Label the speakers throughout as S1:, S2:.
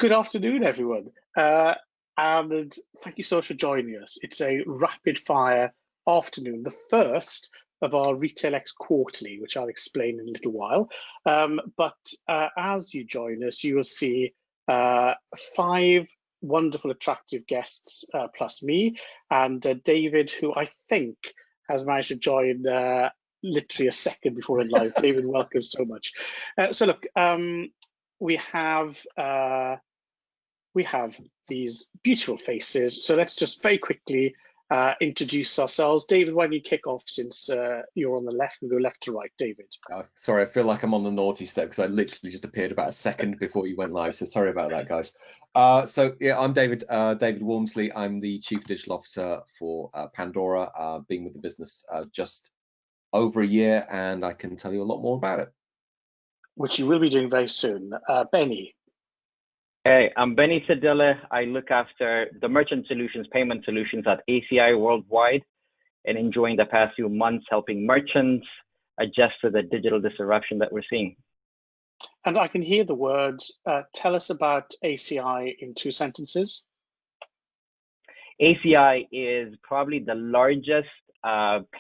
S1: Good afternoon, everyone, and thank you so much for joining us. It's a rapid-fire afternoon, the first of our RetailX quarterly, which I'll explain in a little while. But as you join us, you will see 5 wonderful, attractive guests, plus me, and David, who I think has managed to join literally a second before in live. David, welcome so much. So look, we have these beautiful faces. So let's just very quickly introduce ourselves. David, why don't you kick off since you're on the left and go left to right, David?
S2: Sorry, I feel like I'm on the naughty step because I literally just appeared about a second before you went live. So sorry about that, guys. So yeah, I'm David Walmsley. I'm the Chief Digital Officer for Pandora, been with the business just over a year, and I can tell you a lot more about it.
S1: Which you will be doing very soon. Benny.
S3: Hey, I'm Benny Sedilla. I look after the merchant solutions, payment solutions at ACI worldwide, and enjoying the past few months helping merchants adjust to the digital disruption that we're seeing.
S1: And I can hear the words. Tell us about ACI in 2 sentences.
S3: ACI is probably the largest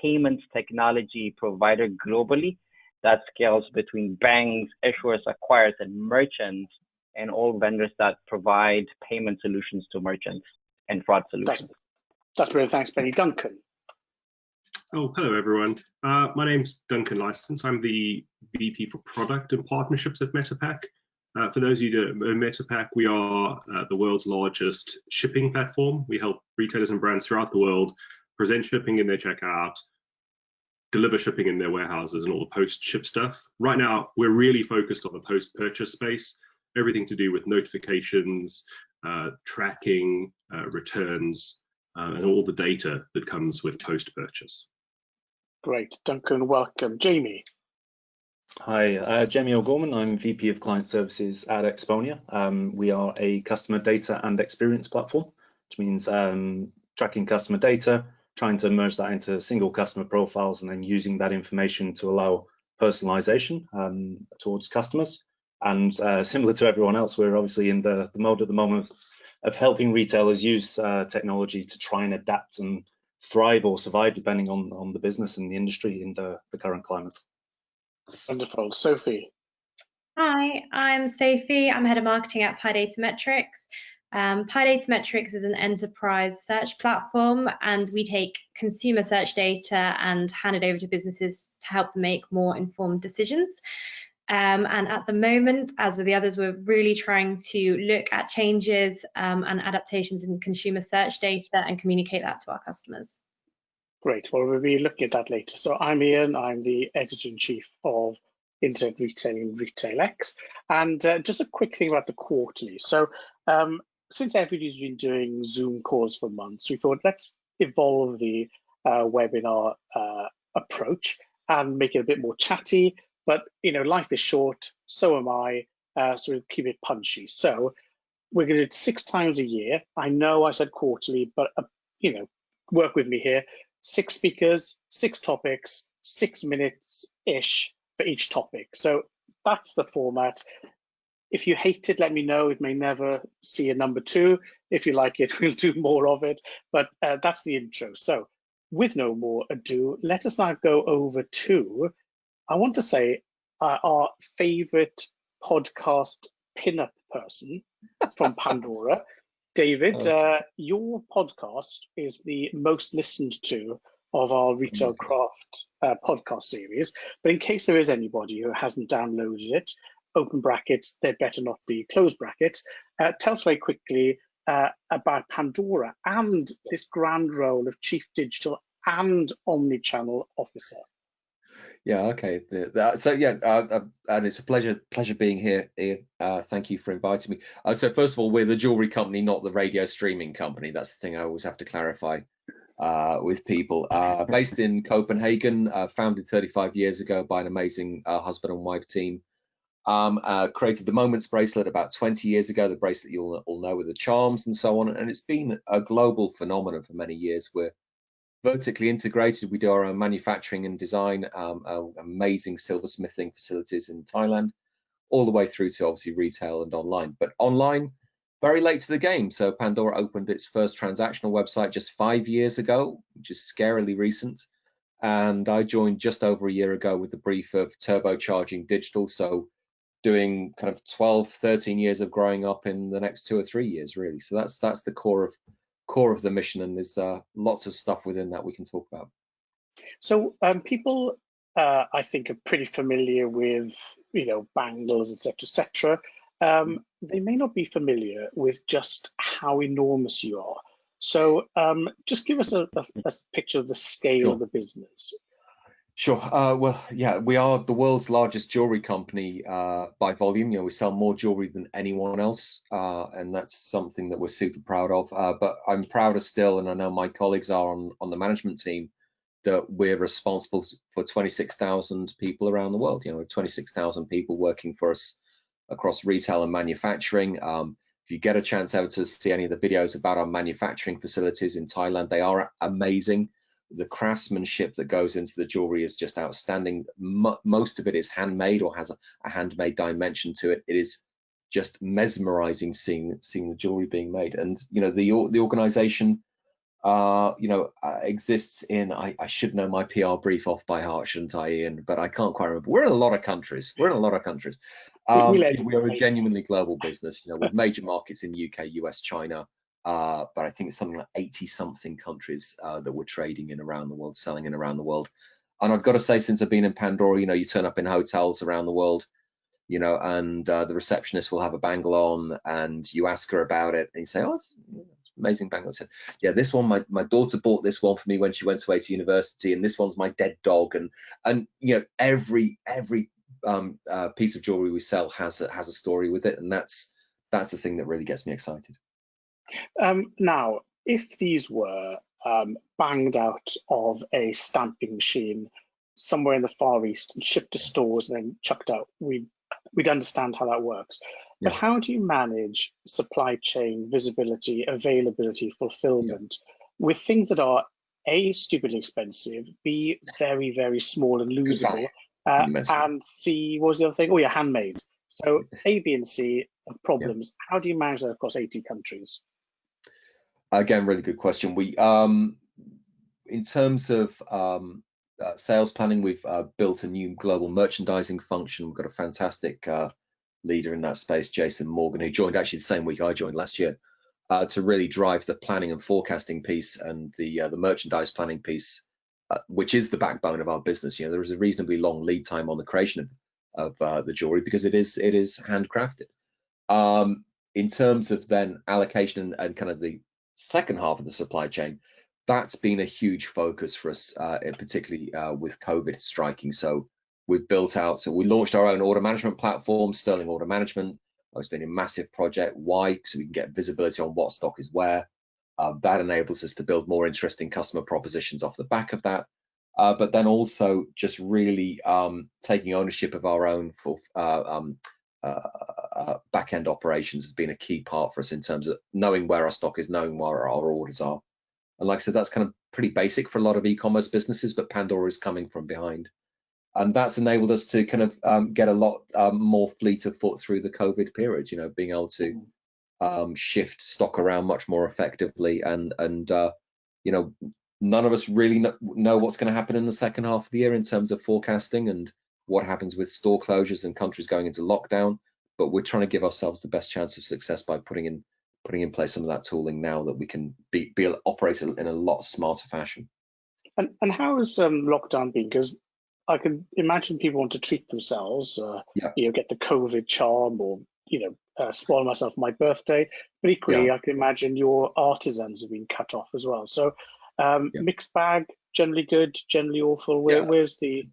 S3: payments technology provider globally that scales between banks, issuers, acquirers, and merchants, and all vendors that provide payment solutions to merchants and fraud solutions.
S1: That's brilliant. Thanks, Benny. Duncan.
S4: Oh, hello, everyone. My name's Duncan License. I'm the VP for Product and Partnerships at MetaPack. For those of you who don't know MetaPack, we are the world's largest shipping platform. We help retailers and brands throughout the world present shipping in their checkout, deliver shipping in their warehouses, and all the post-ship stuff. Right now, we're really focused on the post-purchase space. Everything to do with notifications, tracking, returns, and all the data that comes with post-purchase.
S1: Great, Duncan, welcome. Jamie.
S5: Hi, Jamie O'Gorman. I'm VP of Client Services at Exponea. We are a customer data and experience platform, which means tracking customer data, trying to merge that into single customer profiles, and then using that information to allow personalization towards customers. And similar to everyone else, we're obviously in the mode at the moment of helping retailers use technology to try and adapt and thrive or survive, depending on the business and the industry in the current climate.
S1: Wonderful. Sophie.
S6: Hi, I'm Sophie. I'm head of marketing at Datametrics. Datametrics is an enterprise search platform, and we take consumer search data and hand it over to businesses to help them make more informed decisions. And at the moment, as with the others, we're really trying to look at changes and adaptations in consumer search data and communicate that to our customers.
S1: Great. Well, we'll be looking at that later. So I'm Ian. I'm the editor-in-chief of Internet Retailing RetailX. And just a quick thing about the quarterly. So since everybody's been doing Zoom calls for months, we thought let's evolve the webinar approach and make it a bit more chatty. But you know, life is short, so am I, so we'll keep it punchy. So we're going to do it 6 times a year. I know I said quarterly, but you know, work with me here. 6 speakers, 6 topics, 6 minutes-ish for each topic. So that's the format. If you hate it, let me know. It may never see a number 2. If you like it, we'll do more of it. But that's the intro. So with no more ado, let us now go over to, I want to say, our favorite podcast pinup person from Pandora. David, your podcast is the most listened to of our Retail Craft podcast series. But in case there is anybody who hasn't downloaded it, open brackets, there better not be close brackets. Tell us very quickly about Pandora and this grand role of Chief Digital and Omnichannel Officer.
S2: Yeah, okay. So yeah, and it's a pleasure being here, Ian. Thank you for inviting me. So first of all, we're the jewelry company, not the radio streaming company. That's the thing I always have to clarify with people. Based in Copenhagen, founded 35 years ago by an amazing husband and wife team. Created the Moments bracelet about 20 years ago, the bracelet you'll all know with the charms and so on. And it's been a global phenomenon for many years. We're vertically integrated. We do our own manufacturing and design, amazing silversmithing facilities in Thailand, all the way through to obviously retail and online. But online, very late to the game. So Pandora opened its first transactional website just 5 years ago, which is scarily recent. And I joined just over a year ago with the brief of turbocharging digital. So doing kind of 12, 13 years of growing up in the next 2 or 3 years, really. So that's the core of the mission. And there's lots of stuff within that we can talk about.
S1: So people, I think, are pretty familiar with, bangles, etc. They may not be familiar with just how enormous you are. So just give us a picture of the scale of the business.
S2: Sure. Well, yeah, we are the world's largest jewelry company by volume. We sell more jewelry than anyone else, and that's something that we're super proud of. But I'm prouder still, and I know my colleagues are on the management team, that we're responsible for 26,000 people around the world. 26,000 people working for us across retail and manufacturing. If you get a chance ever to see any of the videos about our manufacturing facilities in Thailand, they are amazing. The craftsmanship that goes into the jewelry is just outstanding. Most of it is handmade or has a handmade dimension to it. It is just mesmerizing seeing the jewelry being made. And the organization exists in, I should know my PR brief off by heart, shouldn't I, Ian? But I can't quite remember. We're in a lot of countries. We are a genuinely global business, with major markets in UK, US, China. But I think it's something like 80-something countries that we're trading in around the world, selling in around the world. And I've got to say, since I've been in Pandora, you turn up in hotels around the world, and the receptionist will have a bangle on, and you ask her about it, and you say, "Oh, it's amazing bangle." I said, "Yeah, this one, my daughter bought this one for me when she went away to university, and this one's my dead dog." And every piece of jewelry we sell has a story with it, and that's the thing that really gets me excited.
S1: Now, if these were banged out of a stamping machine somewhere in the Far East and shipped to stores and then chucked out, we'd understand how that works. But how do you manage supply chain, visibility, availability, fulfillment with things that are A, stupidly expensive, B, very, very small and losable, and C, what was the other thing? Oh yeah, handmade. So A, B, and C of problems. How do you manage that across 80 countries?
S2: Again, really good question. We, in terms of sales planning, we've built a new global merchandising function. We've got a fantastic leader in that space, Jason Morgan, who joined actually the same week I joined last year, to really drive the planning and forecasting piece and the merchandise planning piece, which is the backbone of our business. There is a reasonably long lead time on the creation of the jewelry because it is handcrafted. In terms of then allocation and kind of the second half of the supply chain, that's been a huge focus for us, particularly with COVID striking. So we've built out, so we launched our own order management platform, Sterling Order Management. It's been a massive project. Why? So we can get visibility on what stock is where. That enables us to build more interesting customer propositions off the back of that. But then also just really taking ownership of our own back-end operations has been a key part for us in terms of knowing where our stock is, knowing where our orders are. And like I said, that's kind of pretty basic for a lot of e-commerce businesses, but Pandora is coming from behind. And that's enabled us to kind of get a lot more fleet of foot through the COVID period, being able to shift stock around much more effectively. And none of us really know what's going to happen in the second half of the year in terms of forecasting and what happens with store closures and countries going into lockdown. But we're trying to give ourselves the best chance of success by putting in place some of that tooling now that we can be operated in a lot smarter fashion.
S1: And how has lockdown been? Because I can imagine people want to treat themselves, get the COVID charm, or spoil myself for my birthday. But equally, I can imagine your artisans have been cut off as well. So mixed bag, generally good, generally awful. Where's the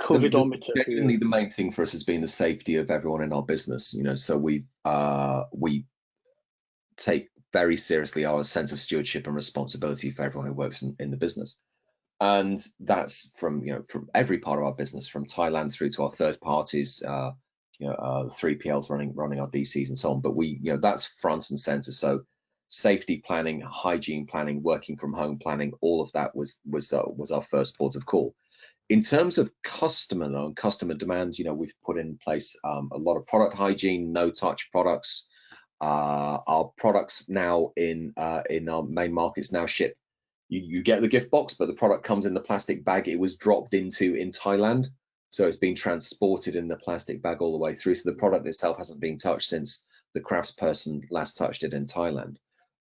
S1: COVIDometer?
S2: Genuinely, the main thing for us has been the safety of everyone in our business. So we take very seriously our sense of stewardship and responsibility for everyone who works in the business. And that's from every part of our business, from Thailand through to our third parties, the 3PLs running our DCs and so on. But that's front and center. So safety planning, hygiene planning, working from home planning, all of that was our first port of call. In terms of customer demand, we've put in place a lot of product hygiene, no touch products. Our products now in our main markets now ship. You get the gift box, but the product comes in the plastic bag it was dropped into in Thailand. So it's been transported in the plastic bag all the way through. So the product itself hasn't been touched since the craftsperson last touched it in Thailand.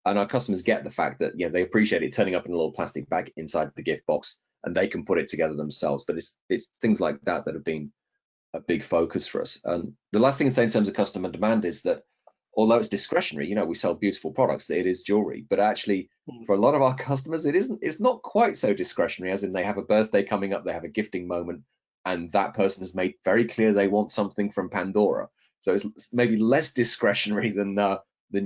S2: And our customers get the fact that they appreciate it turning up in a little plastic bag inside the gift box, and they can put it together themselves. But it's things like that that have been a big focus for us. And the last thing to say in terms of customer demand is that although it's discretionary, we sell beautiful products, it is jewelry, but actually for a lot of our customers, it's not quite so discretionary, as in they have a birthday coming up, they have a gifting moment, and that person has made very clear they want something from Pandora. So it's maybe less discretionary than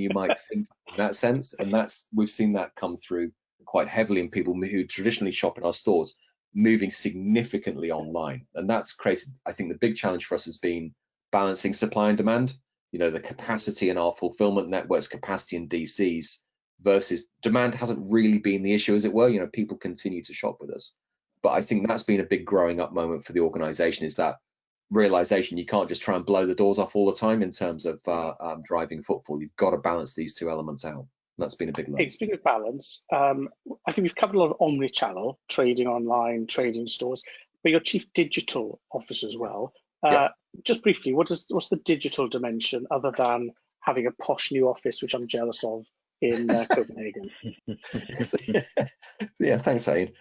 S2: you might think in that sense. And we've seen that come through quite heavily in people who traditionally shop in our stores, moving significantly online. And that's created, I think the big challenge for us has been balancing supply and demand. The capacity in our fulfillment networks, capacity in DCs versus demand hasn't really been the issue, as it were. People continue to shop with us. But I think that's been a big growing up moment for the organization, is that realization you can't just try and blow the doors off all the time in terms of driving footfall. You've got to balance these two elements out. That's been a big learning.
S1: Speaking of balance, I think we've covered a lot of omnichannel, trading online, trading stores, but you're chief digital officer as well. Just briefly, what's the digital dimension other than having a posh new office, which I'm jealous of, in Copenhagen?
S2: Yeah, thanks, Ian.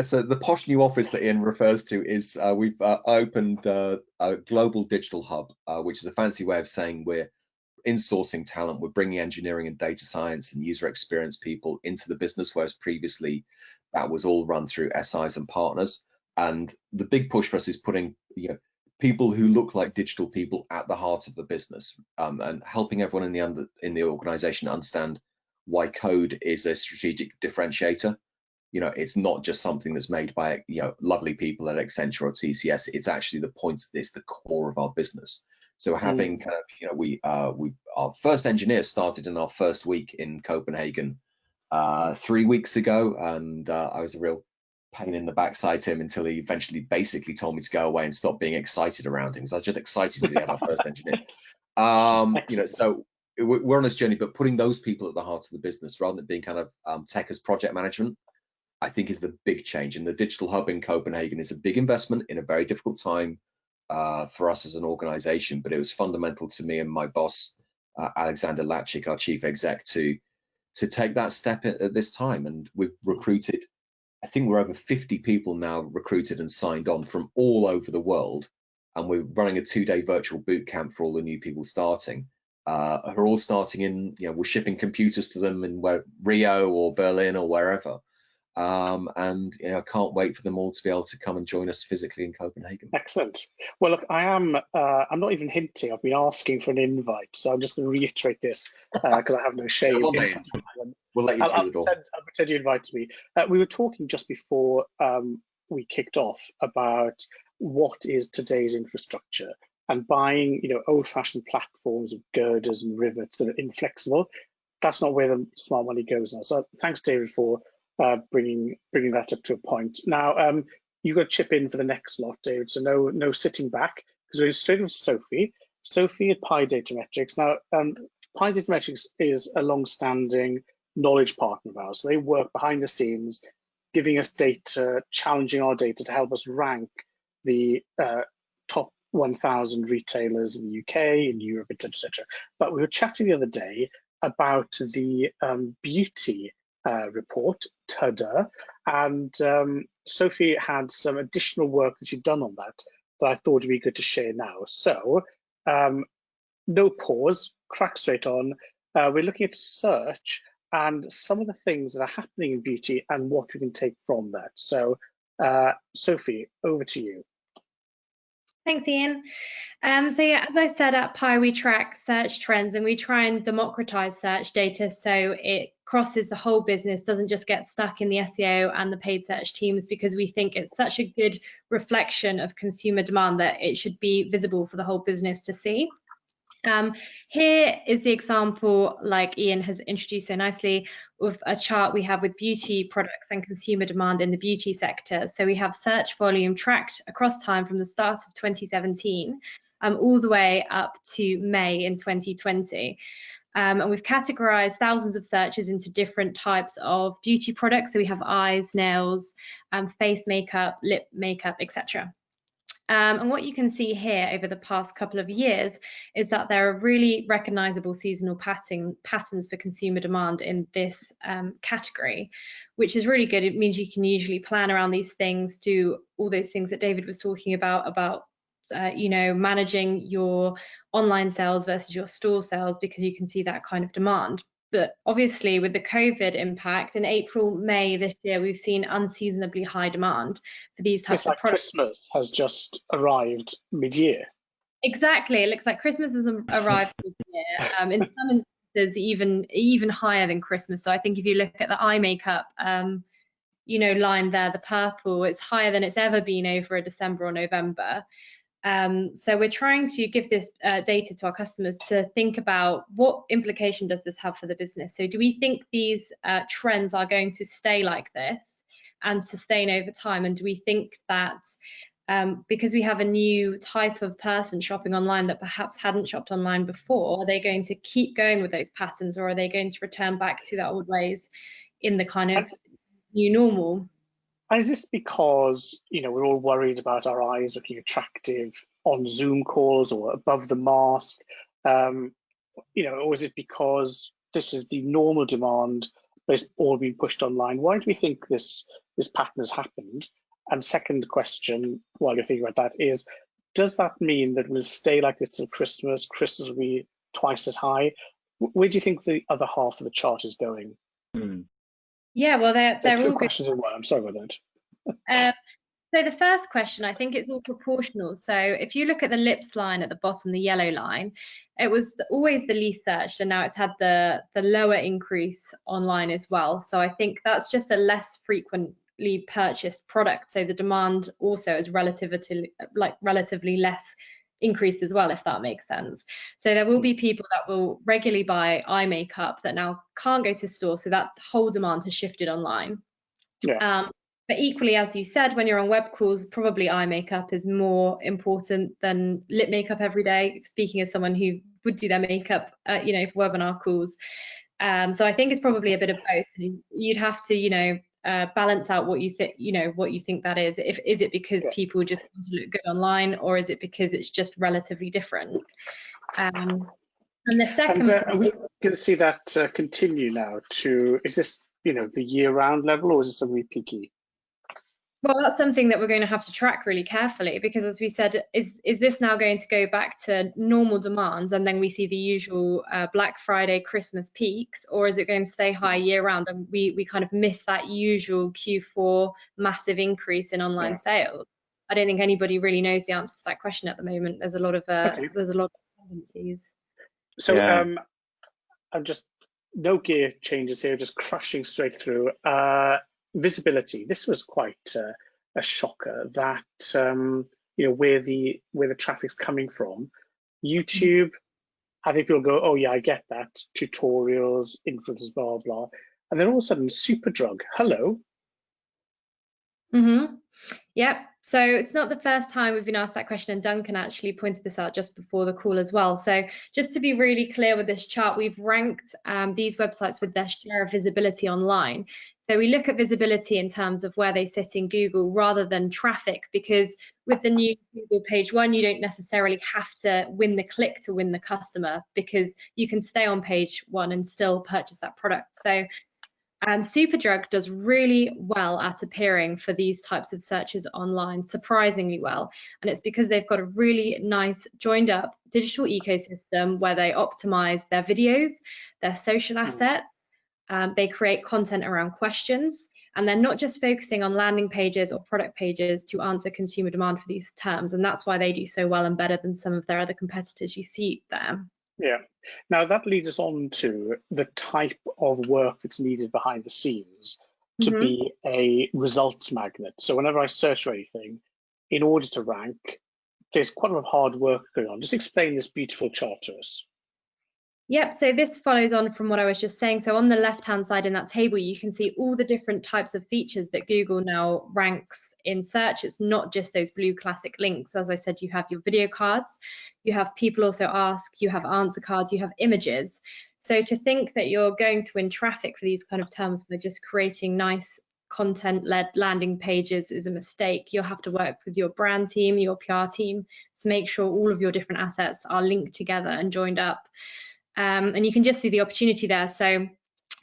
S2: So the posh new office that Ian refers to is we've opened a global digital hub, which is a fancy way of saying we're insourcing talent. We're bringing engineering and data science and user experience people into the business, whereas previously that was all run through SIs and partners. And the big push for us is putting people who look like digital people at the heart of the business, and helping everyone in the organization understand why code is a strategic differentiator. It's not just something that's made by lovely people at Accenture or TCS. It's actually the point. It's the core of our business. So having kind of our first engineer started in our first week in Copenhagen 3 weeks ago, and I was a real pain in the backside to him until he eventually basically told me to go away and stop being excited around him, because I was just excited we had our first engineer. So we're on this journey, but putting those people at the heart of the business rather than being kind of tech as project management, I think is the big change. And the digital hub in Copenhagen is a big investment in a very difficult time for us as an organization, but it was fundamental to me and my boss, Alexander Lapchik, our chief exec, to take that step at this time. And we've recruited, I think we're over 50 people now recruited and signed on from all over the world. And we're running a 2-day virtual boot camp for all the new people starting. Who are all starting in, we're shipping computers to them in Rio or Berlin or wherever. And I can't wait for them all to be able to come and join us physically in Copenhagen.
S1: Excellent. Well, look, I'm not even hinting. I've been asking for an invite, so I'm just going to reiterate this because I have no shame.
S2: We'll let you through the door.
S1: I'll pretend you invited me. We were talking just before we kicked off about what is today's infrastructure, and buying, old-fashioned platforms of girders and rivets that are inflexible. That's not where the smart money goes now. So thanks, David, for bringing that up to a point. Now, you've got to chip in for the next lot, David. So no sitting back, because we're straight into Sophie. Sophie at Datametrics. Now, Datametrics is a long-standing knowledge partner of ours. So they work behind the scenes, giving us data, challenging our data to help us rank the top 1,000 retailers in the UK, in Europe, etc. But we were chatting the other day about the beauty report, TUDA, and Sophie had some additional work that she'd done on that I thought would be good to share now. So no pause, crack straight on. We're looking at search and some of the things that are happening in beauty and what we can take from that. So Sophie, over to you.
S6: Thanks, Ian. So yeah, as I said, at Pi, we track search trends and we try and democratize search data so it crosses the whole business, doesn't just get stuck in the SEO and the paid search teams, because we think it's such a good reflection of consumer demand that it should be visible for the whole business to see. Here is the example, like Ian has introduced so nicely, of a chart we have with beauty products and consumer demand in the beauty sector. So we have search volume tracked across time from the start of 2017 all the way up to May in 2020. And we've categorized thousands of searches into different types of beauty products. So we have eyes, nails, face makeup, lip makeup, etc. And what you can see here over the past couple of years is that there are really recognizable seasonal patterns for consumer demand in this category, which is really good. It means you can usually plan around these things, do all those things that David was talking about you know, managing your online sales versus your store sales, because you can see that kind of demand. But obviously with the COVID impact in April, May this year, we've seen unseasonably high demand for these types of products.
S1: Christmas has just arrived mid-year.
S6: Exactly, it looks like Christmas has arrived mid-year. In some instances, even higher than Christmas. So I think if you look at the eye makeup, you know, line there, the purple, it's higher than it's ever been over a December or November. So we're trying to give this data to our customers to think about what implication does this have for the business. So do we think these trends are going to stay like this and sustain over time? And do we think that because we have a new type of person shopping online that perhaps hadn't shopped online before, are they going to keep going with those patterns, or are they going to return back to their old ways in the kind of new normal?
S1: Is this because, you know, we're all worried about our eyes looking attractive on Zoom calls or above the mask, you know, or is it because this is the normal demand, but it's all been pushed online? Why do we think this pattern has happened? And second question, while you're thinking about that, is does that mean that we'll stay like this till Christmas? Christmas will be twice as high. Where do you think the other half of the chart is going?
S6: Yeah, well, they're
S1: two
S6: all
S1: questions in one. I'm sorry about that.
S6: So the first question, I think it's all proportional. So if you look at the lips line at the bottom, the yellow line, it was always the least searched, and now it's had the lower increase online as well. So I think that's just a less frequently purchased product. So the demand also is relatively less increased as well, if that makes sense. So there will be people that will regularly buy eye makeup that now can't go to store, so that whole demand has shifted online.
S1: Yeah.
S6: But equally, as you said, when you're on web calls, probably eye makeup is more important than lip makeup every day, speaking as someone who would do their makeup you know, for webinar calls. So I think it's probably a bit of both. You'd have to, you know, balance out what you think, you know, what you think that is. Is it because people just want to look good online, or is it because it's just relatively different? And the second,
S1: are we going to see that continue now to, is this, you know, the year-round level, or is it something peaky?
S6: Well, that's something that we're going to have to track really carefully, because as we said, is this now going to go back to normal demands and then we see the usual Black Friday, Christmas peaks, or is it going to stay high year round and we kind of miss that usual Q4 massive increase in online sales? I don't think anybody really knows the answer to that question at the moment. There's a lot of tendencies. So
S1: I'm just, no gear changes here, just crashing straight through. Visibility. This was quite a shocker that you know, where the traffic's coming from. YouTube, I think people go, oh yeah, I get that. Tutorials, influencers, blah blah, and then all of a sudden, Superdrug. Hello.
S6: Yep. So it's not the first time we've been asked that question, and Duncan actually pointed this out just before the call as well. So just to be really clear with this chart, we've ranked these websites with their share of visibility online. So we look at visibility in terms of where they sit in Google rather than traffic, because with the new Google page one, you don't necessarily have to win the click to win the customer, because you can stay on page one and still purchase that product. So Superdrug does really well at appearing for these types of searches online, surprisingly well. And it's because they've got a really nice joined up digital ecosystem where they optimize their videos, their social assets, they create content around questions, and they're not just focusing on landing pages or product pages to answer consumer demand for these terms. And that's why they do so well and better than some of their other competitors you see there.
S1: Yeah. Now that leads us on to the type of work that's needed behind the scenes to be a results magnet. So whenever I search for anything, in order to rank, there's quite a lot of hard work going on. Just explain this beautiful chart to us.
S6: Yep, so this follows on from what I was just saying. So on the left-hand side in that table, you can see all the different types of features that Google now ranks in search. It's not just those blue classic links. As I said, you have your video cards, you have people also ask, you have answer cards, you have images. So to think that you're going to win traffic for these kind of terms by just creating nice content-led landing pages is a mistake. You'll have to work with your brand team, your PR team, to make sure all of your different assets are linked together and joined up. And you can just see the opportunity there. So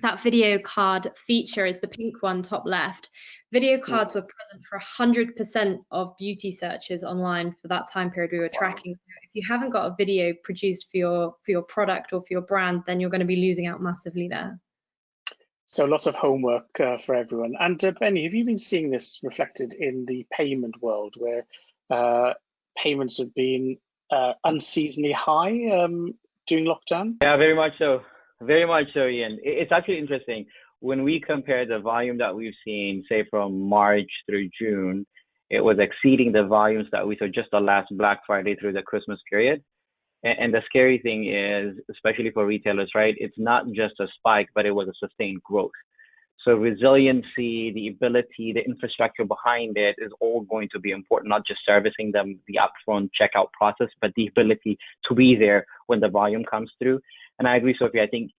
S6: that video card feature is the pink one top left. Video cards were present for 100% of beauty searches online for that time period we were tracking. So if you haven't got a video produced for your product or for your brand, then you're going to be losing out massively there.
S1: So lots of homework for everyone. And Benny, have you been seeing this reflected in the payment world, where payments have been unseasonably high during lockdown?
S3: Yeah, very much so. Very much so, Ian. It's actually interesting. When we compare the volume that we've seen, say from March through June, it was exceeding the volumes that we saw just the last Black Friday through the Christmas period. And the scary thing is, especially for retailers, right? It's not just a spike, but it was a sustained growth. So resiliency, the ability, the infrastructure behind it is all going to be important, not just servicing them, the upfront checkout process, but the ability to be there when the volume comes through. And I agree, Sophie, I think,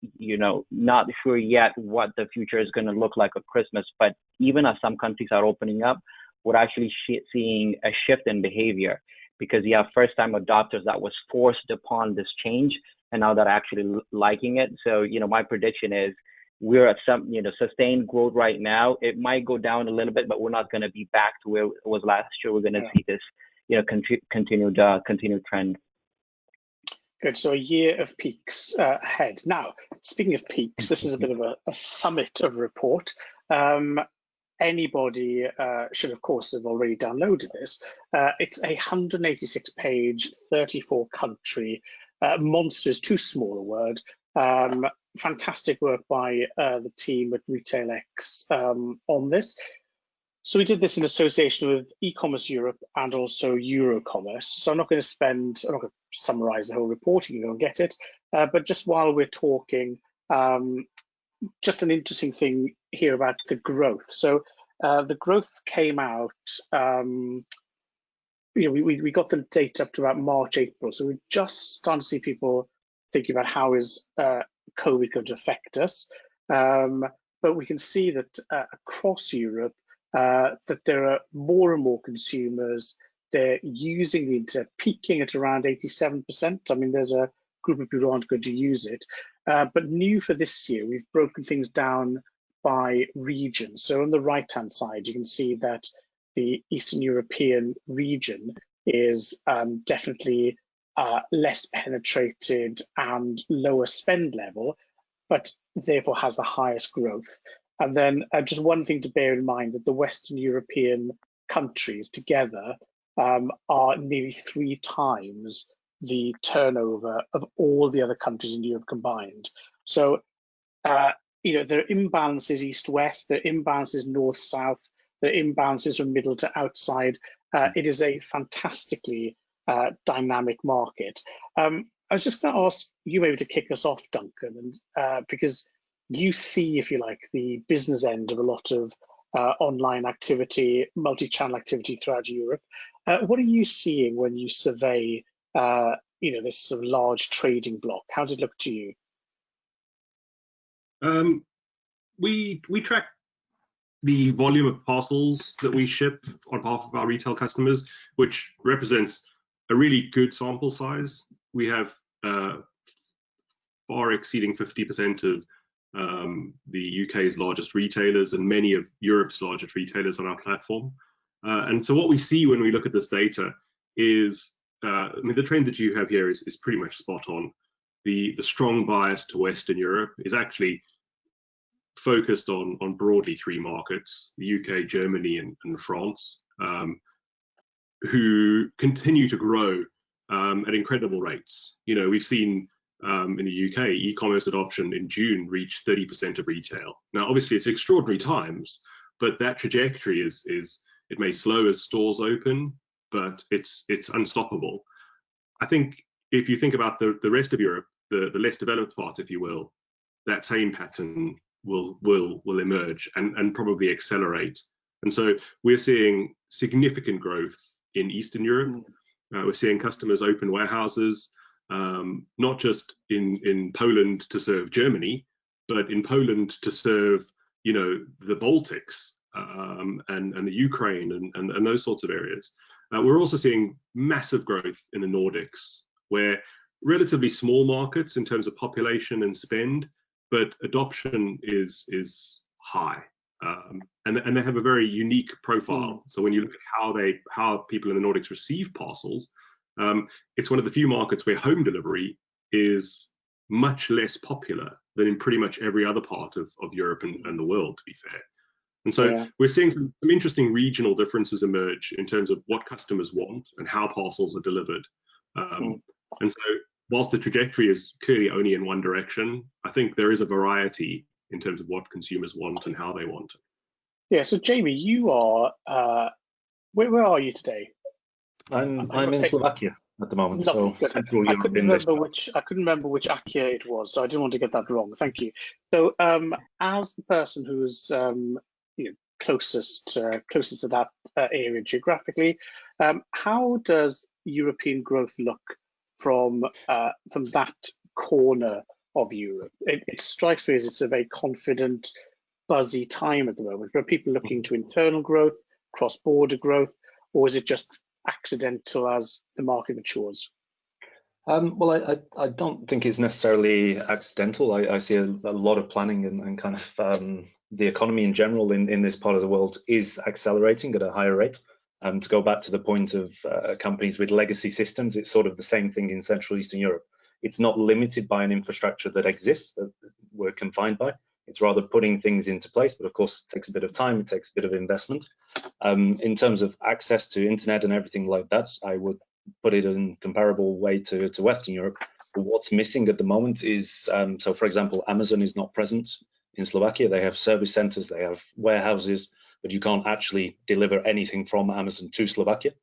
S3: not sure yet what the future is going to look like at Christmas, but even as some countries are opening up, we're actually seeing a shift in behavior, because you have first-time adopters that was forced upon this change, and now they're actually liking it. So, my prediction is we're at some, sustained growth right now. It might go down a little bit, but we're not going to be back to where it was last year. We're going to see this, continued trend.
S1: Good. So a year of peaks ahead. Now, speaking of peaks, this is a bit of a summit of report. Anybody should, of course, have already downloaded this. It's a 186-page, 34-country, monster is too small a word, fantastic work by the team at RetailX on this. So we did this in association with e-commerce Europe and also Eurocommerce. So I'm not going to summarize the whole report, you can go and get it. But just while we're talking, just an interesting thing here about the growth. So the growth came out, we got the data up to about March, April. So we're just starting to see people thinking about how is COVID going to affect us. But we can see that across Europe, that there are more and more consumers. They're using the internet, peaking at around 87%. I mean, there's a group of people who aren't going to use it. But new for this year, we've broken things down by region. So on the right-hand side, you can see that the Eastern European region is definitely less penetrated and lower spend level, but therefore has the highest growth. And then just one thing to bear in mind, that the Western European countries together are nearly 3 times the turnover of all the other countries in Europe combined. So, there are imbalances east-west, there are imbalances north-south, there are imbalances from middle to outside. It is a fantastically dynamic market. I was just going to ask you maybe to kick us off, Duncan, and because you see, if you like, the business end of a lot of online activity, multi-channel activity throughout Europe. What are you seeing when you survey, this sort of large trading block? How does it look to you?
S4: We track the volume of parcels that we ship on behalf of our retail customers, which represents a really good sample size. We have far exceeding 50% of the UK's largest retailers and many of Europe's largest retailers on our platform. And so what we see when we look at this data is, the trend that you have here is pretty much spot on. The strong bias to Western Europe is actually focused on broadly 3 markets, the UK, Germany, and France, who continue to grow at incredible rates. We've seen in the UK, e-commerce adoption in June reached 30% of retail. Now, obviously, it's extraordinary times, but that trajectory is it may slow as stores open, but it's unstoppable. I think if you think about the rest of Europe, the less developed parts, if you will, that same pattern will emerge and probably accelerate. And so we're seeing significant growth in Eastern Europe. We're seeing customers open warehouses, not just in Poland to serve Germany, but in Poland to serve, you know, the Baltics and the Ukraine and those sorts of areas. We're also seeing massive growth in the Nordics, where relatively small markets in terms of population and spend, but adoption is high, and they have a very unique profile. So when you look at how people in the Nordics receive parcels, it's one of the few markets where home delivery is much less popular than in pretty much every other part of Europe and the world, to be fair. And so we're seeing some interesting regional differences emerge in terms of what customers want and how parcels are delivered. And so whilst the trajectory is clearly only in one direction, I think there is a variety in terms of what consumers want and how they want it.
S1: Yeah, so Jamie, you are, where are you today?
S5: I'm in Slovakia at the moment.
S1: Lovely,
S5: so Central Europe.
S1: I couldn't remember which Akia it was, so I didn't want to get that wrong. Thank you. So, as the person who's closest to that area geographically, how does European growth look from that corner of Europe? It strikes me as it's a very confident, buzzy time at the moment. Are people looking to internal growth, cross-border growth, or is it just accidental as the market matures?
S5: Well, I don't think it's necessarily accidental. I see a lot of planning and kind of the economy in general in this part of the world is accelerating at a higher rate. To go back to the point of companies with legacy systems, it's sort of the same thing in Central Eastern Europe. It's not limited by an infrastructure that exists that we're confined by. It's rather putting things into place, but of course it takes a bit of time, it takes a bit of investment. In terms of access to internet and everything like that, I would put it in comparable way to Western Europe. But what's missing at the moment is, so for example, Amazon is not present in Slovakia. They have service centers, they have warehouses, but you can't actually deliver anything from Amazon to Slovakia.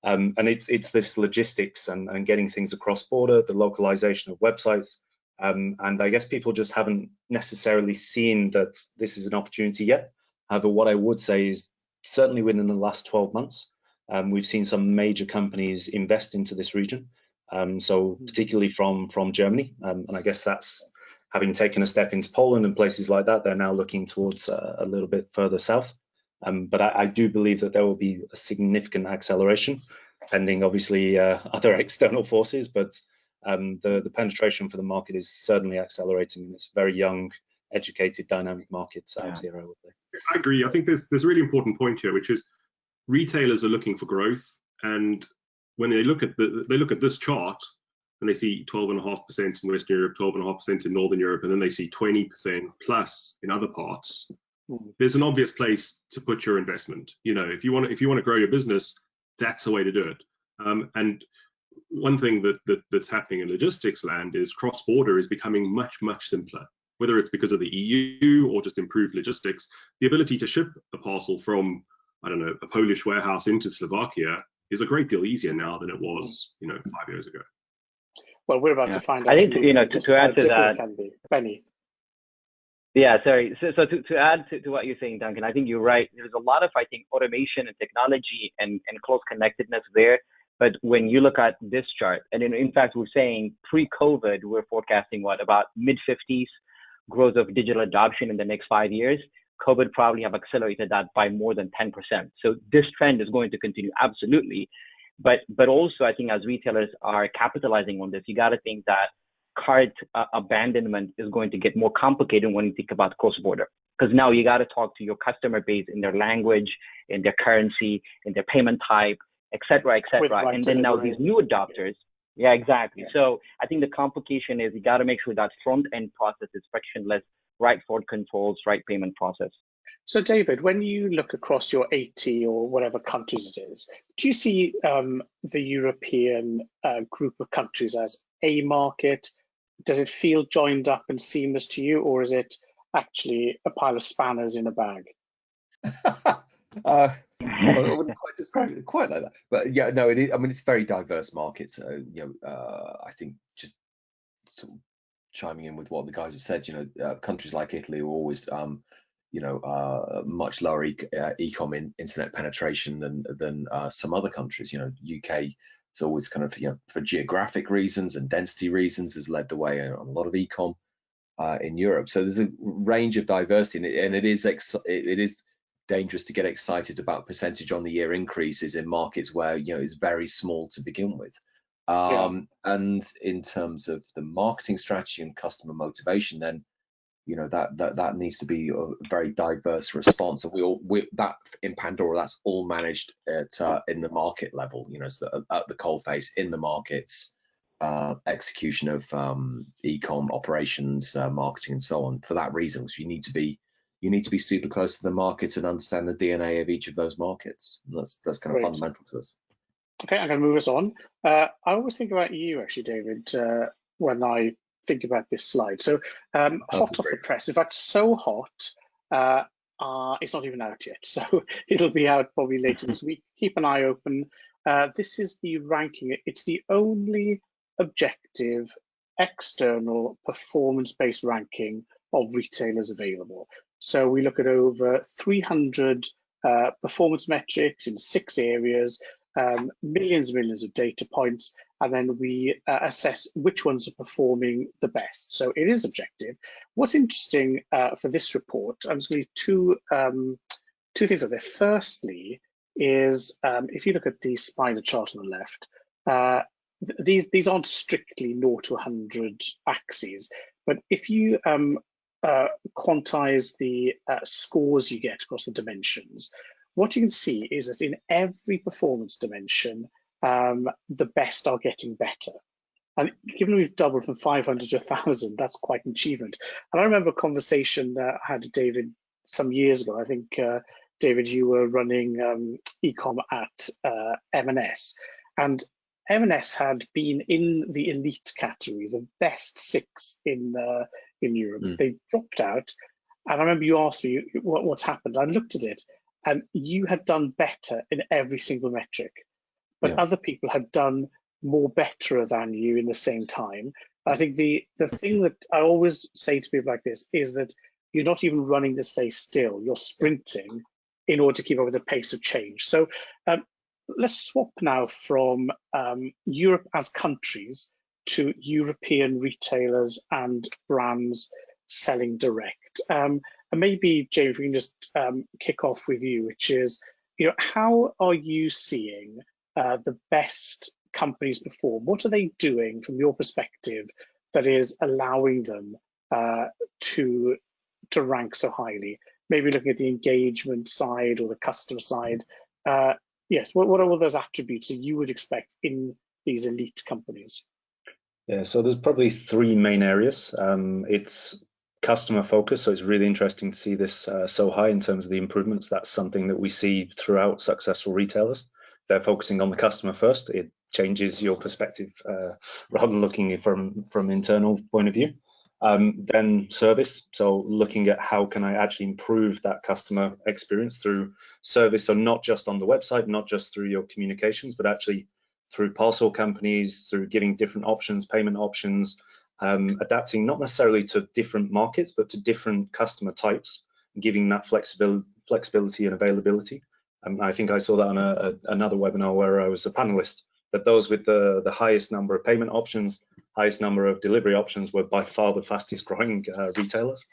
S5: And it's this logistics and getting things across border, the localization of websites. And I guess people just haven't necessarily seen that this is an opportunity yet. However, what I would say is certainly within the last 12 months, we've seen some major companies invest into this region. So particularly from Germany, and I guess that's having taken a step into Poland and places like that, they're now looking towards a little bit further south. But I do believe that there will be a significant acceleration, pending obviously other external forces, but the penetration for the market is certainly accelerating, and it's a very young, educated, dynamic market out here, I would say.
S4: I agree. I think there's a really important point here, which is retailers are looking for growth, and when they look at this chart and they see 12.5% in Western Europe, 12.5% in Northern Europe, and then they see 20% plus in other parts, there's an obvious place to put your investment. You know, if you want to grow your business, that's the way to do it. And one thing that's happening in logistics land is cross-border is becoming much simpler. Whether it's because of the EU or just improved logistics, the ability to ship a parcel from, I don't know, a Polish warehouse into Slovakia is a great deal easier now than it was, 5 years ago.
S1: Well, we're about to find out.
S3: I think, to add to that,
S1: Benny.
S3: Yeah, sorry. So to add to what you're saying, Duncan, I think you're right. There's a lot of, I think, automation and technology and close connectedness there. But when you look at this chart, and in fact, we're saying pre-COVID, we're forecasting about mid-50s growth of digital adoption in the next 5 years. COVID probably have accelerated that by more than 10%. So this trend is going to continue, absolutely. But also, I think as retailers are capitalizing on this, you got to think that cart abandonment is going to get more complicated when you think about cross-border. Because now you got to talk to your customer base in their language, in their currency, in their payment type, et cetera, et cetera. And then now these new adopters. Yeah, exactly. Yeah. So I think the complication is you got to make sure that front-end process is frictionless, right forward controls, right payment process.
S1: So David, when you look across your 80 or whatever countries it is, do you see the European group of countries as a market? Does it feel joined up and seamless to you, or is it actually a pile of spanners in a bag?
S2: I wouldn't quite describe it quite like that, but yeah, no, it is. I mean, it's a very diverse market. So I think just sort of chiming in with what the guys have said, countries like Italy are always, much lower e-com internet penetration than some other countries. UK is always kind of, for geographic reasons and density reasons, has led the way on a lot of e-com in Europe. So there's a range of diversity, and it is dangerous to get excited about percentage on the year increases in markets where it's very small to begin with. And in terms of the marketing strategy and customer motivation, then that needs to be a very diverse response. And we that in Pandora, that's all managed at in the market level. So at the coalface in the markets, execution of e-com operations, marketing, and so on. For that reason, so you need to be super close to the market and understand the DNA of each of those markets. And that's kind of fundamental to us.
S1: Okay, I'm going to move us on. I always think about you, actually, David, when I think about this slide. So hot off the press, in fact, so hot, it's not even out yet. So it'll be out probably later this week. Keep an eye open. This is the ranking. It's the only objective external performance-based ranking of retailers available. So we look at over 300 performance metrics in 6 areas, millions and millions of data points, and then we assess which ones are performing the best. So it is objective. What's interesting for this report, I'm just going to two things there. Firstly is if you look at the spider chart on the left, these aren't strictly 0 to 100 axes, but if you quantize the scores you get across the dimensions, what you can see is that in every performance dimension, the best are getting better. And given we've doubled from 500 to 1,000, that's quite an achievement. And I remember a conversation I had with David some years ago. I think, David, you were running e-com at M&S. And M&S had been in the elite category, the best 6 in Europe. They dropped out. And I remember you asked me what's happened. I looked at it, and you had done better in every single metric, but other people had done more better than you in the same time. I think the thing that I always say to people like this is that you're not even running to stay still, you're sprinting in order to keep up with the pace of change. So let's swap now from Europe as countries to European retailers and brands selling direct. And maybe, Jamie, if we can just kick off with you, which is, how are you seeing the best companies perform? What are they doing from your perspective that is allowing them to rank so highly? Maybe looking at the engagement side or the customer side. Yes, what are all those attributes that you would expect in these elite companies?
S5: Yeah, so there's probably 3 main areas. It's customer focus, so it's really interesting to see this so high in terms of the improvements. That's something that we see throughout successful retailers. They're focusing on the customer first. It changes your perspective rather than looking from internal point of view. Then service, so looking at how can I actually improve that customer experience through service, so not just on the website, not just through your communications, but actually through parcel companies, through giving different options, payment options, adapting not necessarily to different markets, but to different customer types, giving that flexibility and availability. I think I saw that on another webinar where I was a panelist, that those with the highest number of payment options, highest number of delivery options were by far the fastest growing retailers.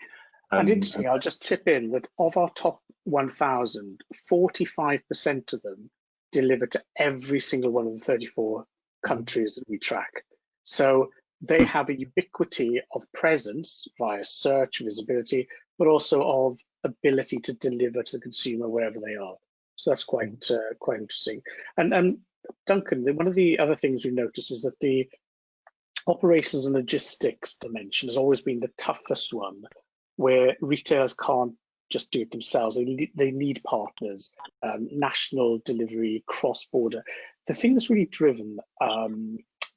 S1: And interesting, I'll just chip in that of our top 1,000, 45% of them deliver to every single one of the 34 countries that we track. So they have a ubiquity of presence via search, visibility, but also of ability to deliver to the consumer wherever they are. So that's quite interesting. And Duncan, one of the other things we've noticed is that the operations and logistics dimension has always been the toughest one, where retailers can't just do it themselves. They need partners, national delivery, cross-border. The thing that's really driven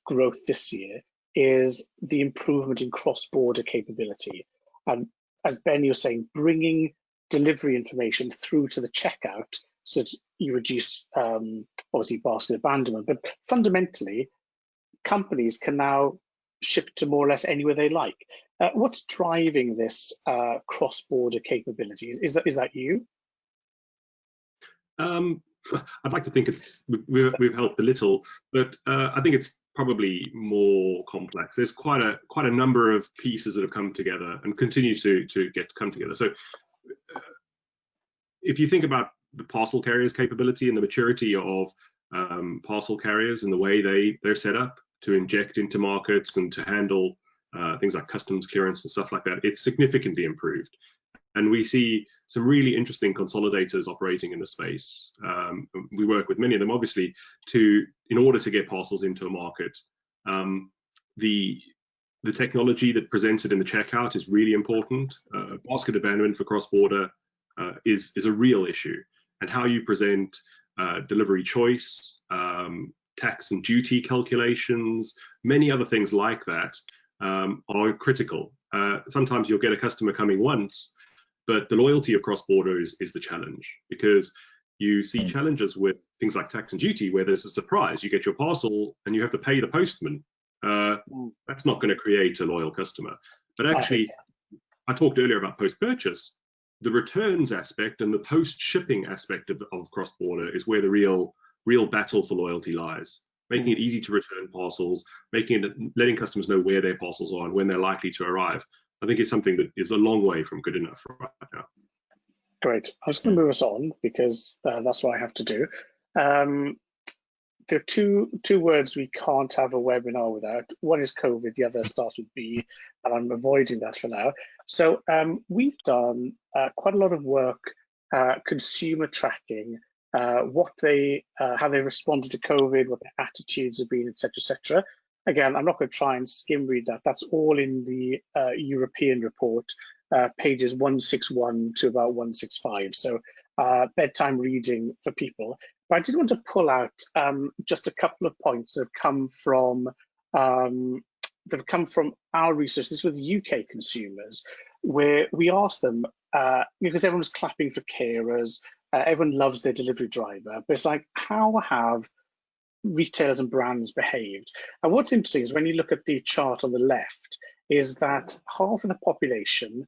S1: growth this year is the improvement in cross-border capability. And as Ben, you're saying, bringing delivery information through to the checkout so that you reduce, obviously, basket abandonment. But fundamentally, companies can now ship to more or less anywhere they like. What's driving this cross-border capability? Is that you?
S4: I'd like to think we've helped a little, but I think it's probably more complex. There's quite a number of pieces that have come together and continue to come together. So if you think about the parcel carriers' capability and the maturity of parcel carriers and the way they're set up to inject into markets and to handle things like customs clearance and stuff like that, it's significantly improved. And we see some really interesting consolidators operating in the space. We work with many of them, obviously, in order to get parcels into a market. The technology that presents it in the checkout is really important. Basket abandonment for cross-border is a real issue, and how you present delivery choice, tax and duty calculations, many other things like that are critical. Sometimes you'll get a customer coming once, but the loyalty of cross-border is the challenge, because you see challenges with things like tax and duty where there's a surprise. You get your parcel and you have to pay the postman. That's not going to create a loyal customer. But actually, I talked earlier about post-purchase. The returns aspect and the post-shipping aspect of cross-border is where the real battle for loyalty lies. Making it easy to return parcels, letting customers know where their parcels are and when they're likely to arrive, I think is something that is a long way from good enough right now.
S1: Great. I was going to move us on because that's what I have to do. There are two words we can't have a webinar without. One is COVID, the other starts with B, and I'm avoiding that for now. So we've done quite a lot of work consumer tracking, what how they responded to COVID, what their attitudes have been, etc., etc. Again, I'm not going to try and skim read that. That's all in the European report, pages 161 to about 165. So bedtime reading for people. But I did want to pull out just a couple of points that have come from our research. This was UK consumers, where we asked them, because everyone's clapping for carers, everyone loves their delivery driver, but it's like, how have retailers and brands behaved? And what's interesting is when you look at the chart on the left, is that half of the population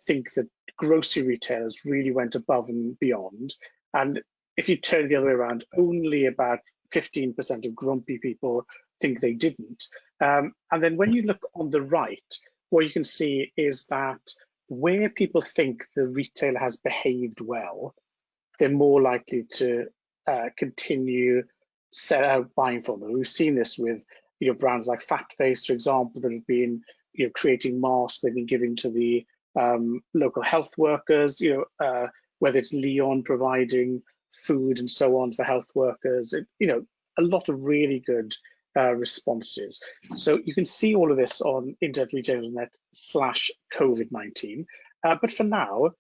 S1: think that grocery retailers really went above and beyond. And if you turn the other way around, only about 15% of grumpy people think they didn't. And then when you look on the right, what you can see is that where people think the retailer has behaved well, they're more likely to continue set out buying from them. We've seen this with brands like Fat Face, for example, that have been creating masks they've been giving to the local health workers, whether it's Leon providing food and so on for health workers, a lot of really good responses. So you can see all of this on internetretailer.net/COVID-19. But for now,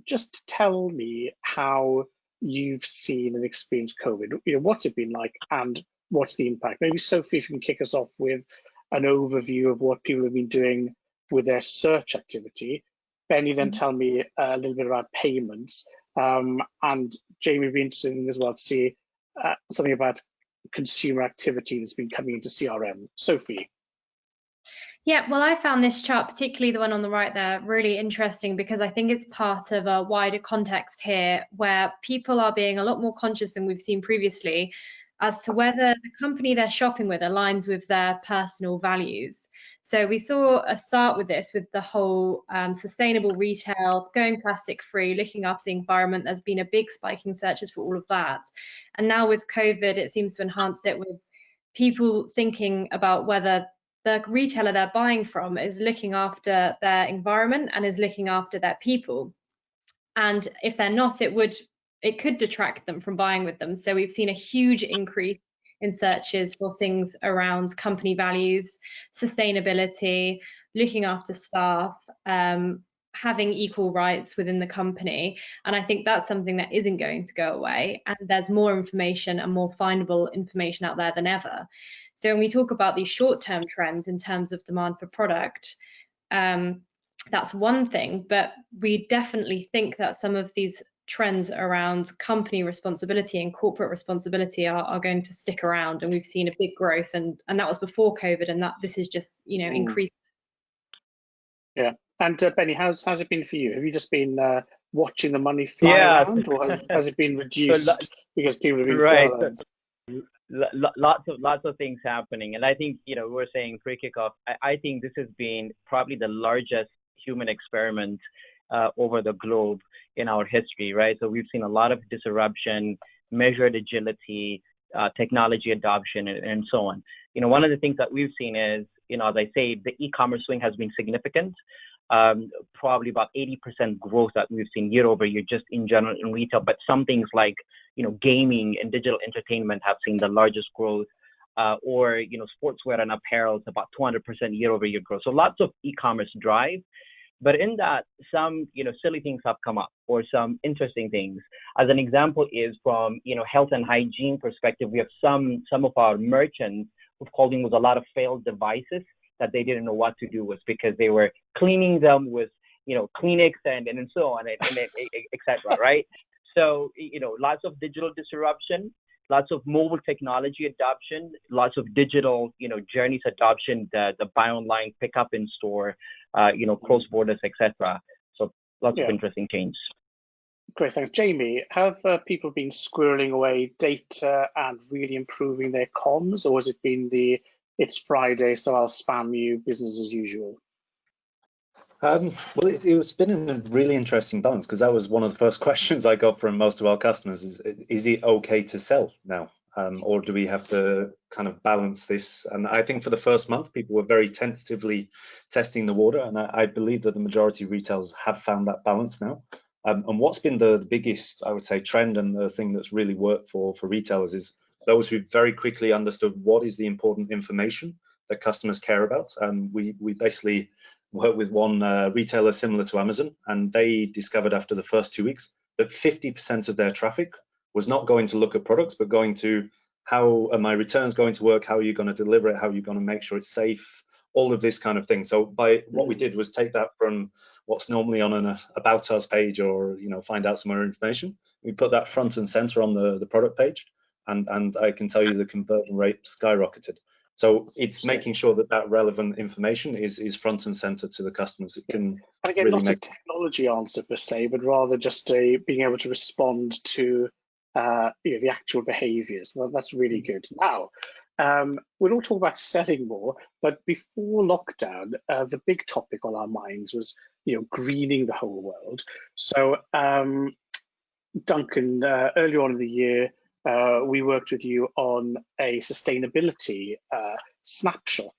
S1: just tell me how you've seen and experienced COVID. What's it been like and what's the impact? Maybe Sophie, if you can kick us off with an overview of what people have been doing with their search activity. Benny, then tell me a little bit about payments. And Jamie would be interested in as well to see something about consumer activity that's been coming into CRM. Sophie.
S6: Yeah, well, I found this chart, particularly the one on the right there, really interesting because I think it's part of a wider context here where people are being a lot more conscious than we've seen previously as to whether the company they're shopping with aligns with their personal values. So we saw a start with this, with the whole sustainable retail, going plastic free, looking after the environment. There's been a big spike in searches for all of that. And now with COVID, it seems to enhance it with people thinking about whether the retailer they're buying from is looking after their environment and is looking after their people. And if they're not, it could detract them from buying with them. So we've seen a huge increase in searches for things around company values, sustainability, looking after staff, having equal rights within the company. And I think that's something that isn't going to go away. And there's more information and more findable information out there than ever. So when we talk about these short-term trends in terms of demand for product, that's one thing, but we definitely think that some of these trends around company responsibility and corporate responsibility are going to stick around, and we've seen a big growth, and that was before COVID, and that this is just, you know, increased.
S1: Yeah. And Benny, how's it been for you? Have you just been watching the money fly around, or has it been reduced because people have been furloughed?
S3: Lots of things happening, and I think, you know, we're saying pre-kickoff, I think this has been probably the largest human experiment over the globe in our history, right? So we've seen a lot of disruption, measured agility, technology adoption, and so on. You know, one of the things that we've seen is, you know, as I say, the e-commerce swing has been significant. Probably about 80% growth that we've seen year over year, just in general in retail. But some things like, you know, gaming and digital entertainment have seen the largest growth, or, you know, sportswear and apparel is about 200% year over year growth. So lots of e-commerce drive. But in that, some, you know, silly things have come up, or some interesting things. As an example is from, you know, health and hygiene perspective, we have some of our merchants who've called in with a lot of failed devices that they didn't know what to do with, because they were cleaning them with, you know, Kleenex and so on, and et cetera, right? So, you know, lots of digital disruption, lots of mobile technology adoption, lots of digital, you know, journeys adoption, the buy online, pick up in store, you know, cross borders, etc. So lots of interesting change.
S1: Great, thanks. Jamie, have people been squirreling away data and really improving their comms, or has it been it's Friday, so I'll spam you, business as usual?
S5: Well, it's been a really interesting balance, because that was one of the first questions I got from most of our customers is it okay to sell now? Or do we have to kind of balance this? And I think for the first month, people were very tentatively testing the water. And I believe that the majority of retailers have found that balance now. And what's been the biggest, I would say, trend, and the thing that's really worked for retailers is those who very quickly understood what is the important information that customers care about. We basically worked with one retailer similar to Amazon, and they discovered after the first 2 weeks that 50% of their traffic was not going to look at products, but going to how are my returns going to work, how are you going to deliver it, how are you going to make sure it's safe, all of this kind of thing. So what we did was take that from what's normally on an about us page, or, you know, find out some more information. We put that front and center on the product page, and I can tell you the conversion rate skyrocketed. So it's making sure that relevant information is front and center to the customers. It can
S1: again,
S5: really
S1: not a technology answer per se, but rather just being able to respond to you know, the actual behaviors. So that's really good. Now, we'll all talk about selling more, but before lockdown, the big topic on our minds was, you know, greening the whole world. So Duncan, earlier on in the year, we worked with you on a sustainability snapshot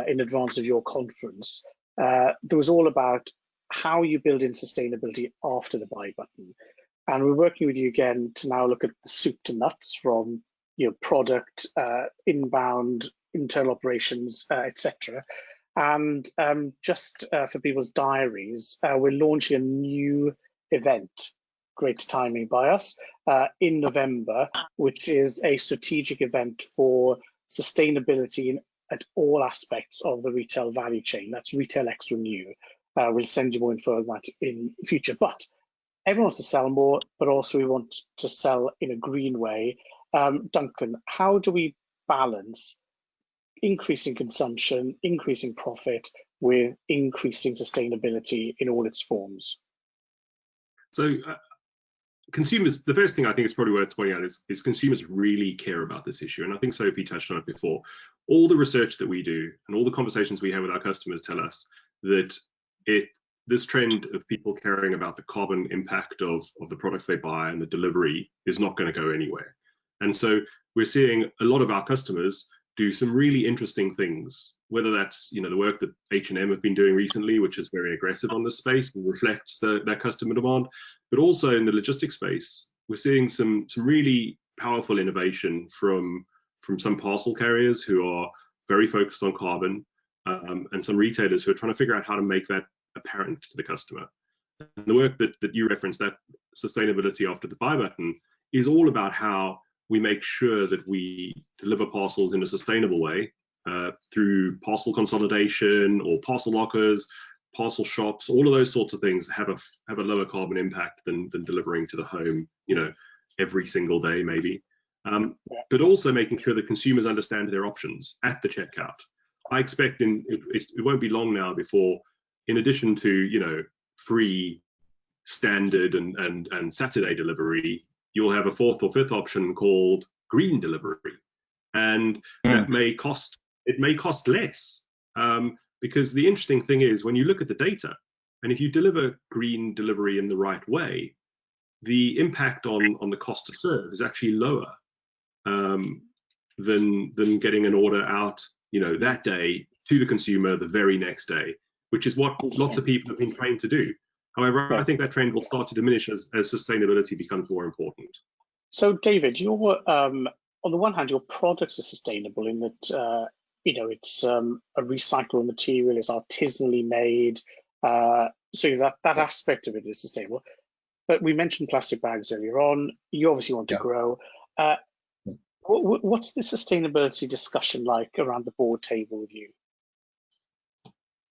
S1: in advance of your conference. That was all about how you build in sustainability after the buy button. And we're working with you again to now look at the soup to nuts, from, you know, product, inbound, internal operations, etc. And just for people's diaries, we're launching a new event, great timing by us, in November, which is a strategic event for sustainability at all aspects of the retail value chain. That's RetailX Renew. We'll send you more info on that in future. But everyone wants to sell more, but also we want to sell in a green way. Duncan, how do we balance increasing consumption, increasing profit, with increasing sustainability in all its forms?
S4: So consumers, the first thing I think is probably worth pointing out is consumers really care about this issue. And I think Sophie touched on it before. All the research that we do and all the conversations we have with our customers tell us that this trend of people caring about the carbon impact of the products they buy and the delivery is not going to go anywhere. And so we're seeing a lot of our customers do some really interesting things, whether that's, you know, the work that H&M have been doing recently, which is very aggressive on this space and reflects that customer demand, but also in the logistics space, we're seeing some really powerful innovation from some parcel carriers who are very focused on carbon, and some retailers who are trying to figure out how to make that apparent to the customer. And the work that you referenced, that sustainability after the buy button, is all about how we make sure that we deliver parcels in a sustainable way, through parcel consolidation or parcel lockers, parcel shops, all of those sorts of things have a lower carbon impact than delivering to the home, you know, every single day maybe. But also making sure that consumers understand their options at the checkout. I expect it won't be long now before, in addition to, you know, free, standard and Saturday delivery, you'll have a fourth or fifth option called green delivery, and that may cost less, because the interesting thing is, when you look at the data, and if you deliver green delivery in the right way, the impact on the cost to serve is actually lower than getting an order out, you know, that day to the consumer the very next day, which is what lots of people have been trained to do. However, I think that trend will start to diminish as sustainability becomes more important.
S1: So, David, your on the one hand, your products are sustainable in that you know, it's a recyclable material, it's artisanally made, so that aspect of it is sustainable. But we mentioned plastic bags earlier on. You obviously want to grow. What's the sustainability discussion like around the board table with you?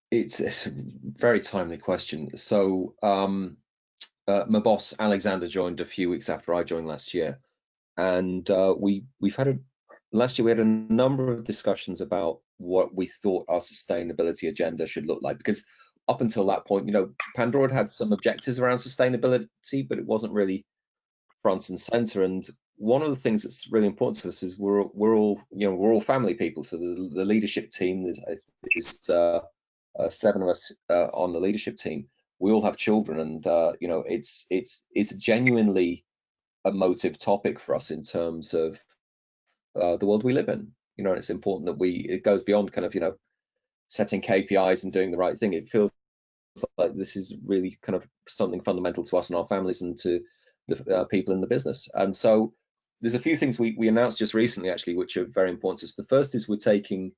S2: It's a very timely question. So my boss Alexander joined a few weeks after I joined last year, and we've had last year we had a number of discussions about what we thought our sustainability agenda should look like, because up until that point, you know, Pandora had some objectives around sustainability, but it wasn't really front and center. And one of the things that's really important to us is we're all family people. So the leadership team is 7 of us on the leadership team. We all have children, and you know, it's genuinely a motive topic for us in terms of the world we live in. You know, it's important that it goes beyond kind of, you know, setting KPIs and doing the right thing. It feels like this is really kind of something fundamental to us and our families and to the people in the business. And so there's a few things we announced just recently, actually, which are very important to us. The first is we're taking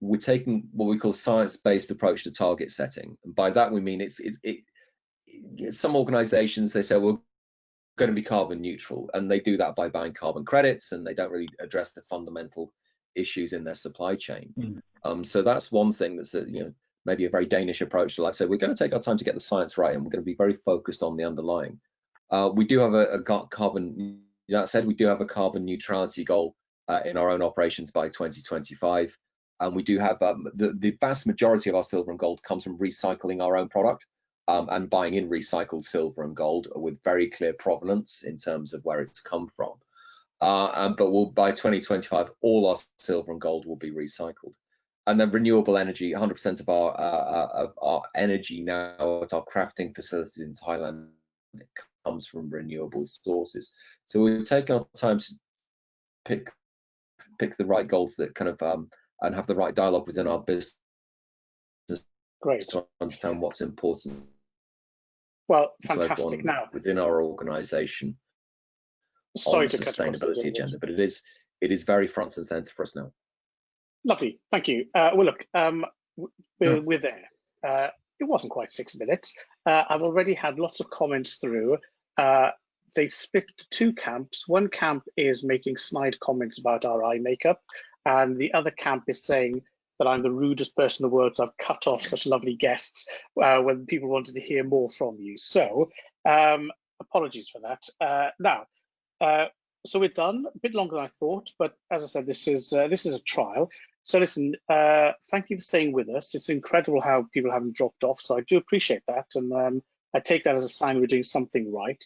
S2: what we call science-based approach to target setting. And by that we mean some organizations, they say we're going to be carbon neutral, and they do that by buying carbon credits, and they don't really address the fundamental issues in their supply chain. So that's one thing that's you know, maybe a very Danish approach to life. So we're going to take our time to get the science right, and we're going to be very focused on the underlying. We do have a carbon, that said, we do have a carbon neutrality goal in our own operations by 2025. And we do have the vast majority of our silver and gold comes from recycling our own product and buying in recycled silver and gold with very clear provenance in terms of where it's come from. But by 2025, all our silver and gold will be recycled. And then renewable energy, 100% of our energy now at our crafting facilities in Thailand comes from renewable sources. So we're taking our time to pick the right goals that kind of and have the right dialogue within our business.
S1: Great.
S2: To understand what's important.
S1: Well, fantastic. Now
S2: within our organisation,
S1: sorry
S2: on the
S1: to
S2: sustainability agenda, but it is very front and centre for us now.
S1: Lovely, thank you. Well, look, we're there. It wasn't quite 6 minutes. I've already had lots of comments through. They've split to 2 camps. One camp is making snide comments about our eye makeup, and the other camp is saying that I'm the rudest person in the world, so I've cut off such lovely guests when people wanted to hear more from you. So apologies for that. Now, so we're done, a bit longer than I thought, but as I said, this is a trial. So listen, thank you for staying with us. It's incredible how people haven't dropped off, so I do appreciate that, and I take that as a sign we're doing something right.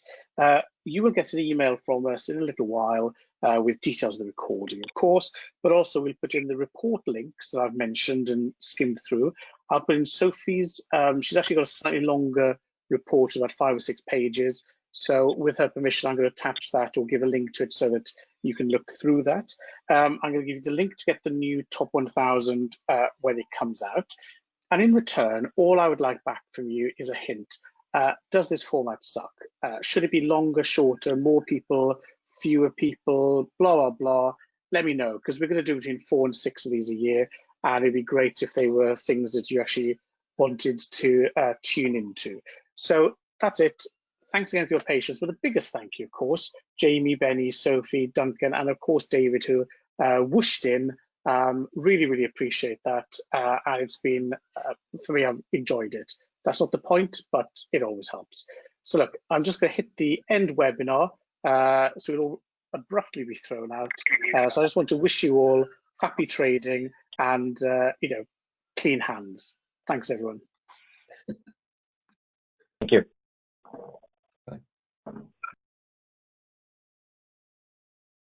S1: You will get an email from us in a little while with details of the recording, of course, but also we'll put in the report links that I've mentioned and skimmed through. I'll put in Sophie's. She's actually got a slightly longer report, about 5 or 6 pages. So with her permission, I'm going to attach that or give a link to it so that you can look through that. I'm going to give you the link to get the new Top 1000 when it comes out. And in return, all I would like back from you is a hint. Does this format suck? Should it be longer, shorter, more people, fewer people, blah, blah, blah? Let me know, because we're going to do between 4 and 6 of these a year. And it'd be great if they were things that you actually wanted to tune into. So that's it. Thanks again for your patience. But the biggest thank you, of course, Jamie, Benny, Sophie, Duncan, and of course, David, who whooshed in. Really, really appreciate that. And it's been, for me, I've enjoyed it. That's not the point, but it always helps. So look, I'm just going to hit the end webinar, so it'll abruptly be thrown out. So I just want to wish you all happy trading and clean hands. Thanks, everyone.